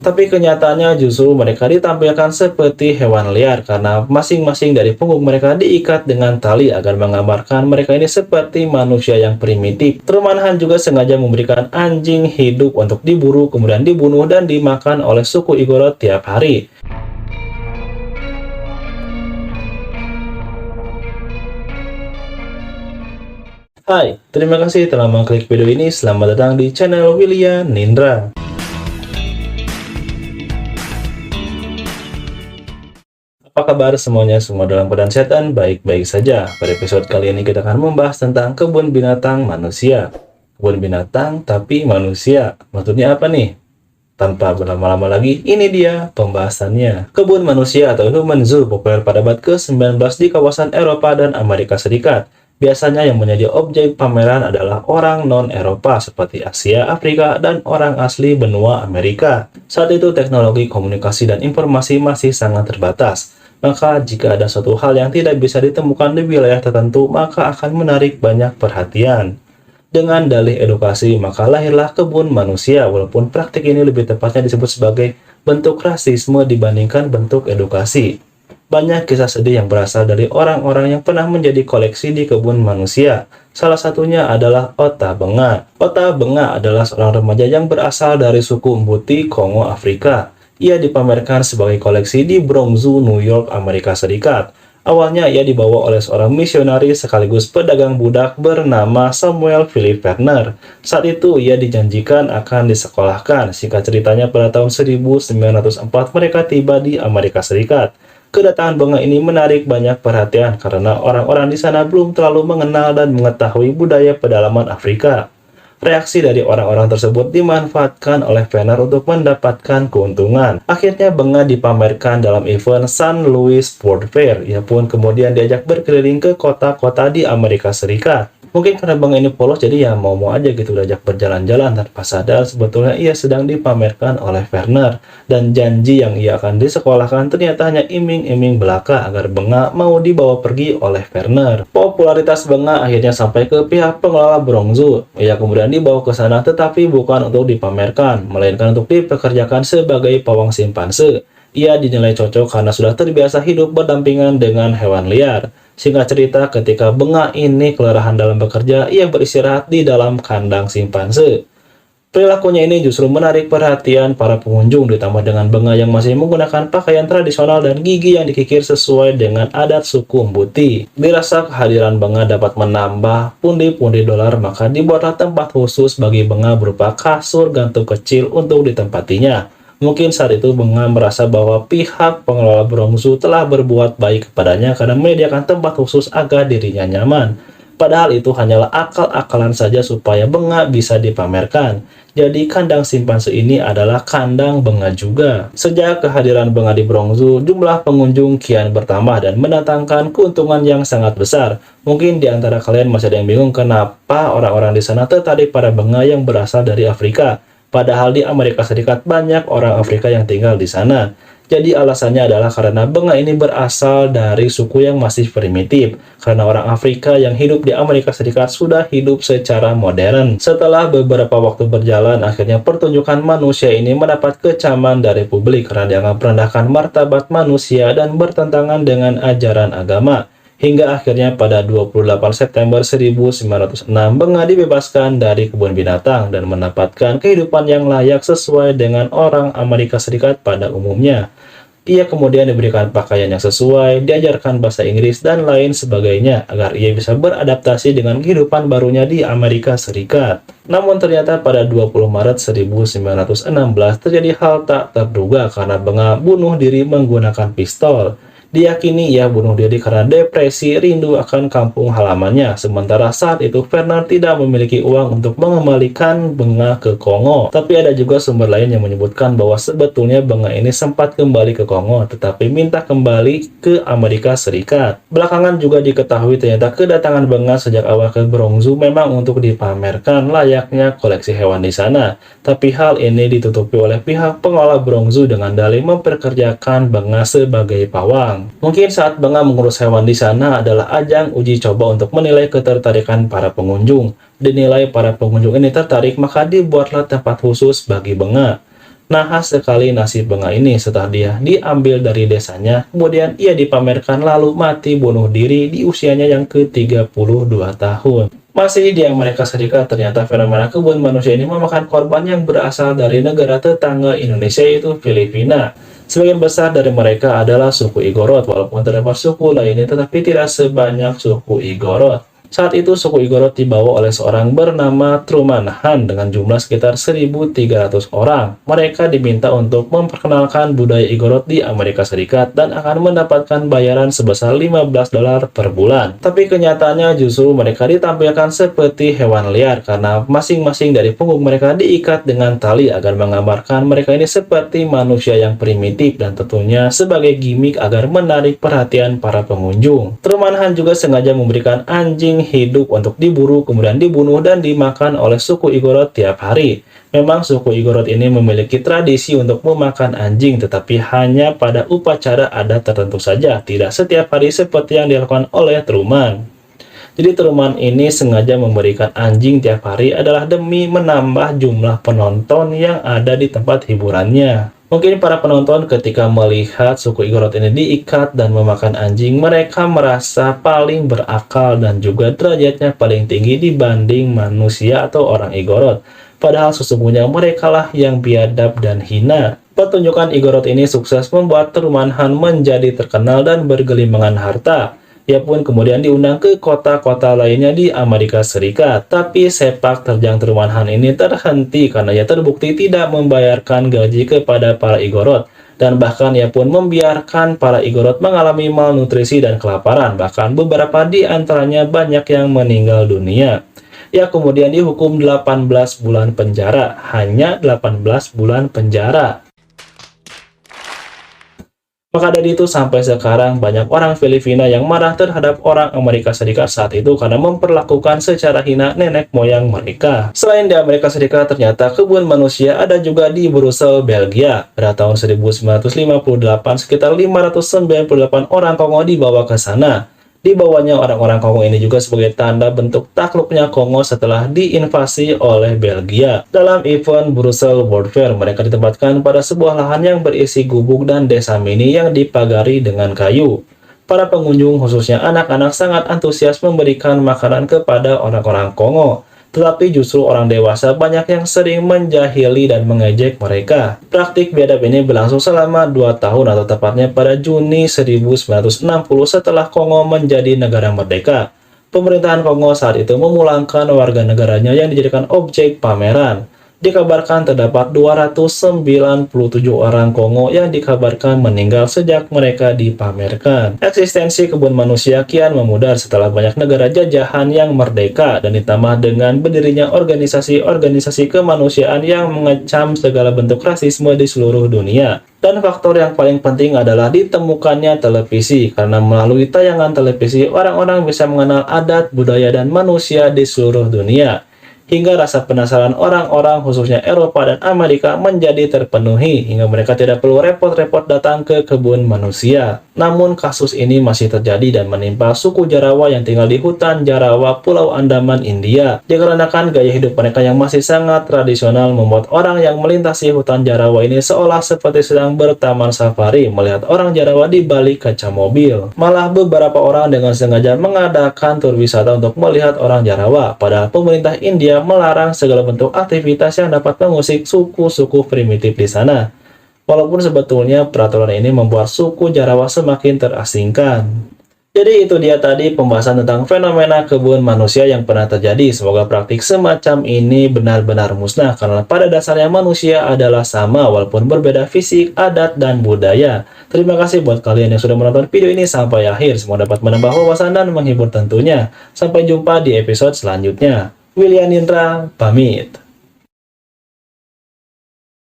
Tapi kenyataannya justru mereka ditampilkan seperti hewan liar karena masing-masing dari punggung mereka diikat dengan tali agar menggambarkan mereka ini seperti manusia yang primitif. Truman juga sengaja memberikan anjing hidup untuk diburu, kemudian dibunuh dan dimakan oleh suku Igorot tiap hari. Hai, terima kasih telah mengklik video ini. Selamat datang di channel William Nindra. Apa kabar semuanya? Semua dalam keadaan sehat dan baik-baik saja. Pada episode kali ini kita akan membahas tentang kebun binatang manusia. Kebun binatang tapi manusia. Maksudnya apa nih? Tanpa berlama-lama lagi, ini dia pembahasannya. Kebun manusia atau human zoo populer pada abad ke-19 di kawasan Eropa dan Amerika Serikat. Biasanya yang menjadi objek pameran adalah orang non-Eropa seperti Asia, Afrika, dan orang asli benua Amerika. Saat itu teknologi komunikasi dan informasi masih sangat terbatas. Maka jika ada suatu hal yang tidak bisa ditemukan di wilayah tertentu, maka akan menarik banyak perhatian. Dengan dalih edukasi, maka lahirlah kebun manusia, walaupun praktik ini lebih tepatnya disebut sebagai bentuk rasisme dibandingkan bentuk edukasi. Banyak kisah sedih yang berasal dari orang-orang yang pernah menjadi koleksi di kebun manusia. Salah satunya adalah Ota Benga. Ota Benga adalah seorang remaja yang berasal dari suku Mbuti, Kongo, Afrika. Ia dipamerkan sebagai koleksi di Bronx Zoo, New York, Amerika Serikat. Awalnya ia dibawa oleh seorang misionari sekaligus pedagang budak bernama Samuel Philip Werner. Saat itu ia dijanjikan akan disekolahkan. Singkat ceritanya pada tahun 1904 mereka tiba di Amerika Serikat. Kedatangan Benga ini menarik banyak perhatian karena orang-orang di sana belum terlalu mengenal dan mengetahui budaya pedalaman Afrika. Reaksi dari orang-orang tersebut dimanfaatkan oleh Werner untuk mendapatkan keuntungan. Akhirnya Benga dipamerkan dalam event San Luis World Fair. Ia pun kemudian diajak berkeliling ke kota-kota di Amerika Serikat. Mungkin karena Benga ini polos, jadi ya mau-mau aja gitu diajak berjalan-jalan tanpa sadar sebetulnya ia sedang dipamerkan oleh Werner. Dan janji yang ia akan disekolahkan ternyata hanya iming-iming belaka agar Benga mau dibawa pergi oleh Werner. Popularitas Benga akhirnya sampai ke pihak pengelola Bronx Zoo. Ia kemudian dibawa ke sana tetapi bukan untuk dipamerkan, melainkan untuk dipekerjakan sebagai pawang simpanse. Ia dinilai cocok karena sudah terbiasa hidup berdampingan dengan hewan liar. Singkat cerita, ketika Benga ini kelelahan dalam bekerja, ia beristirahat di dalam kandang simpanse. Perilakunya ini justru menarik perhatian para pengunjung, ditambah dengan Benga yang masih menggunakan pakaian tradisional dan gigi yang dikikir sesuai dengan adat suku Mbuti. Dirasa kehadiran Benga dapat menambah pundi-pundi dolar, maka dibuatlah tempat khusus bagi Benga berupa kasur gantung kecil untuk ditempatinya. Mungkin saat itu Benga merasa bahwa pihak pengelola Bronx Zoo telah berbuat baik kepadanya karena menyediakan tempat khusus agar dirinya nyaman. Padahal itu hanyalah akal-akalan saja supaya Benga bisa dipamerkan. Jadi kandang simpanse ini adalah kandang Benga juga. Sejak kehadiran Benga di Bronx Zoo, jumlah pengunjung kian bertambah dan mendatangkan keuntungan yang sangat besar. Mungkin di antara kalian masih ada yang bingung kenapa orang-orang di sana tertarik pada Benga yang berasal dari Afrika. Padahal di Amerika Serikat banyak orang Afrika yang tinggal di sana. Jadi alasannya adalah karena Benga ini berasal dari suku yang masih primitif. Karena orang Afrika yang hidup di Amerika Serikat sudah hidup secara modern. Setelah beberapa waktu berjalan, akhirnya pertunjukan manusia ini mendapat kecaman dari publik karena dianggap merendahkan martabat manusia dan bertentangan dengan ajaran agama. Hingga akhirnya pada 28 September 1906, Benga dibebaskan dari kebun binatang dan mendapatkan kehidupan yang layak sesuai dengan orang Amerika Serikat pada umumnya. Ia kemudian diberikan pakaian yang sesuai, diajarkan bahasa Inggris, dan lain sebagainya agar ia bisa beradaptasi dengan kehidupan barunya di Amerika Serikat. Namun ternyata pada 20 Maret 1916 terjadi hal tak terduga karena Benga bunuh diri menggunakan pistol. Diyakini ia bunuh diri karena depresi rindu akan kampung halamannya. Sementara saat itu Werner tidak memiliki uang untuk mengembalikan Benga ke Kongo. Tapi ada juga sumber lain yang menyebutkan bahwa sebetulnya Benga ini sempat kembali ke Kongo, tetapi minta kembali ke Amerika Serikat. Belakangan juga diketahui ternyata kedatangan Benga sejak awal ke Bronx Zoo memang untuk dipamerkan layaknya koleksi hewan di sana. Tapi hal ini ditutupi oleh pihak pengelola Bronx Zoo dengan dalih memperkerjakan Benga sebagai pawang. Mungkin saat Benga mengurus hewan di sana adalah ajang uji coba untuk menilai ketertarikan para pengunjung. Dinilai para pengunjung ini tertarik, maka dibuatlah tempat khusus bagi Benga. Nahas sekali nasib benga ini setelah dia diambil dari desanya, kemudian ia dipamerkan lalu mati bunuh diri di usianya yang ke-32 tahun. Masih di Amerika Serikat, ternyata fenomena kebun manusia ini memakan korban yang berasal dari negara tetangga Indonesia, yaitu Filipina. Sebagian besar dari mereka adalah suku Igorot, walaupun terdapat suku lainnya tetapi tidak sebanyak suku Igorot. Saat itu suku Igorot dibawa oleh seorang bernama Truman Han dengan jumlah sekitar 1.300 orang. Mereka diminta untuk memperkenalkan budaya Igorot di Amerika Serikat dan akan mendapatkan bayaran sebesar $15 per bulan. Tapi kenyataannya justru mereka ditampilkan seperti hewan liar karena masing-masing dari punggung mereka diikat dengan tali agar menggambarkan mereka ini seperti manusia yang primitif dan tentunya sebagai gimmick agar menarik perhatian para pengunjung. Truman Han juga sengaja memberikan anjing hidup untuk diburu, kemudian dibunuh dan dimakan oleh suku Igorot tiap hari. Memang suku Igorot ini memiliki tradisi untuk memakan anjing, tetapi hanya pada upacara adat tertentu saja, tidak setiap hari seperti yang dilakukan oleh Truman. Jadi Truman ini sengaja memberikan anjing tiap hari adalah demi menambah jumlah penonton yang ada di tempat hiburannya. Mungkin para penonton ketika melihat suku Igorot ini diikat dan memakan anjing, mereka merasa paling berakal dan juga derajatnya paling tinggi dibanding manusia atau orang Igorot. Padahal sesungguhnya merekalah yang biadab dan hina. Pertunjukan Igorot ini sukses membuat Truman Han menjadi terkenal dan bergelimangan harta. Ia pun kemudian diundang ke kota-kota lainnya di Amerika Serikat. Tapi sepak terjang Truman Han ini terhenti karena ia terbukti tidak membayarkan gaji kepada para Igorot. Dan bahkan ia pun membiarkan para Igorot mengalami malnutrisi dan kelaparan. Bahkan beberapa di antaranya banyak yang meninggal dunia. Ia kemudian dihukum 18 bulan penjara. Hanya 18 bulan penjara. Maka dari itu sampai sekarang banyak orang Filipina yang marah terhadap orang Amerika Serikat saat itu karena memperlakukan secara hina nenek moyang mereka. Selain di Amerika Serikat, ternyata kebun manusia ada juga di Brussels, Belgia. Pada tahun 1958, sekitar 598 orang Kongo dibawa ke sana. Dibawanya orang-orang Kongo ini juga sebagai tanda bentuk takluknya Kongo setelah diinvasi oleh Belgia. Dalam event Brussels World Fair, mereka ditempatkan pada sebuah lahan yang berisi gubuk dan desa mini yang dipagari dengan kayu. Para pengunjung, khususnya anak-anak, sangat antusias memberikan makanan kepada orang-orang Kongo. Tetapi justru orang dewasa banyak yang sering menjahili dan mengejek mereka. Praktik biadab ini berlangsung selama 2 tahun atau tepatnya pada Juni 1960 setelah Kongo menjadi negara merdeka. Pemerintahan Kongo saat itu memulangkan warga negaranya yang dijadikan objek pameran. Dikabarkan terdapat 297 orang Kongo yang dikabarkan meninggal sejak mereka dipamerkan. Eksistensi kebun manusia kian memudar setelah banyak negara jajahan yang merdeka dan ditambah dengan berdirinya organisasi-organisasi kemanusiaan yang mengecam segala bentuk rasisme di seluruh dunia. Dan faktor yang paling penting adalah ditemukannya televisi, karena melalui tayangan televisi orang-orang bisa mengenal adat, budaya, dan manusia di seluruh dunia. Hingga rasa penasaran orang-orang khususnya Eropa dan Amerika menjadi terpenuhi hingga mereka tidak perlu repot-repot datang ke kebun manusia. Namun kasus ini masih terjadi dan menimpa suku Jarawa yang tinggal di hutan Jarawa, Pulau Andaman, India. Dikarenakan gaya hidup mereka yang masih sangat tradisional membuat orang yang melintasi hutan Jarawa ini seolah seperti sedang bertaman safari melihat orang Jarawa di balik kaca mobil. Malah beberapa orang dengan sengaja mengadakan tur wisata untuk melihat orang Jarawa, padahal pemerintah India melarang segala bentuk aktivitas yang dapat mengusik suku-suku primitif di sana. Walaupun sebetulnya peraturan ini membuat suku Jarawa semakin terasingkan. Jadi itu dia tadi pembahasan tentang fenomena kebun manusia yang pernah terjadi. Semoga praktik semacam ini benar-benar musnah karena pada dasarnya manusia adalah sama walaupun berbeda fisik, adat, dan budaya. Terima kasih buat kalian yang sudah menonton video ini sampai akhir. Semoga dapat menambah wawasan dan menghibur tentunya. Sampai jumpa di episode selanjutnya. William Indra pamit.